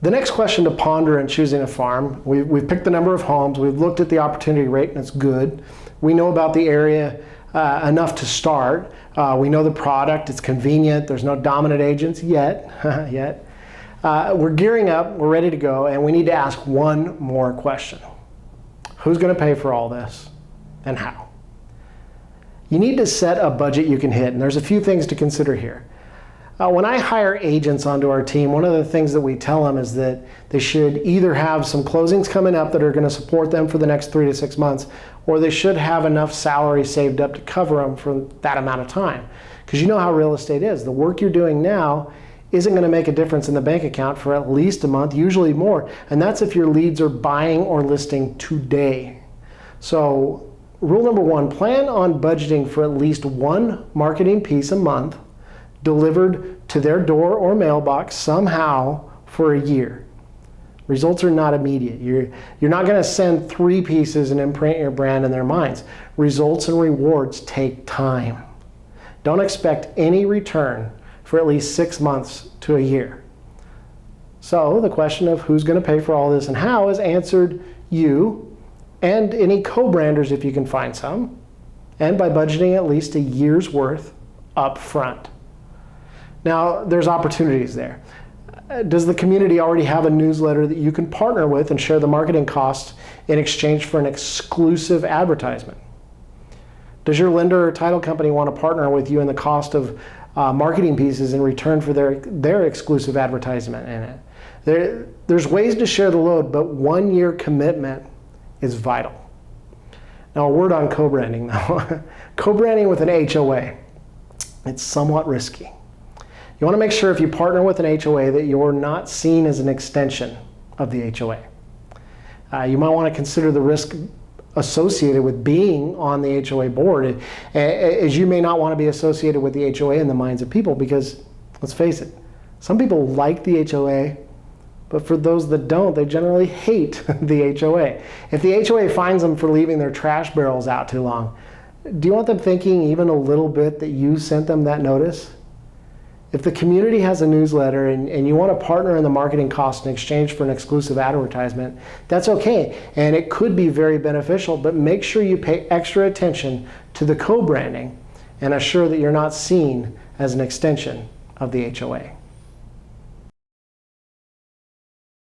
The next question to ponder in choosing a farm, we've picked the number of homes, we've looked at the opportunity rate and it's good. We know about the area enough to start. We know the product, it's convenient, there's no dominant agents yet. We're gearing up, we're ready to go, and we need to ask one more question. Who's going to pay for all this and how? You need to set a budget you can hit, and there's a few things to consider here. When I hire agents onto our team, one of the things that we tell them is that they should either have some closings coming up that are going to support them for the next 3 to 6 months, or they should have enough salary saved up to cover them for that amount of time. Because you know how real estate is. The work you're doing now isn't going to make a difference in the bank account for at least a month, usually more. And that's if your leads are buying or listing today. So rule number 1, plan on budgeting for at least one marketing piece a month delivered to their door or mailbox somehow for a year. Results are not immediate. You're not going to send 3 pieces and imprint your brand in their minds. Results and rewards take time. Don't expect any return for at least 6 months to a year. So the question of who's going to pay for all this and how is answered you and any co-branders if you can find some, and by budgeting at least a year's worth up front. Now, there's opportunities there. Does the community already have a newsletter that you can partner with and share the marketing costs in exchange for an exclusive advertisement? Does your lender or title company want to partner with you in the cost of marketing pieces in return for their exclusive advertisement in it? There's ways to share the load, but 1 year commitment is vital. Now, a word on co-branding though. Co-branding with an HOA, it's somewhat risky. You want to make sure if you partner with an HOA that you're not seen as an extension of the HOA. You might want to consider the risk associated with being on the HOA board, as you may not want to be associated with the HOA in the minds of people because, let's face it, some people like the HOA, but for those that don't, they generally hate the HOA. If the HOA finds them for leaving their trash barrels out too long, do you want them thinking even a little bit that you sent them that notice? If the community has a newsletter and you want to partner in the marketing cost in exchange for an exclusive advertisement, that's okay. And it could be very beneficial, but make sure you pay extra attention to the co-branding and assure that you're not seen as an extension of the HOA.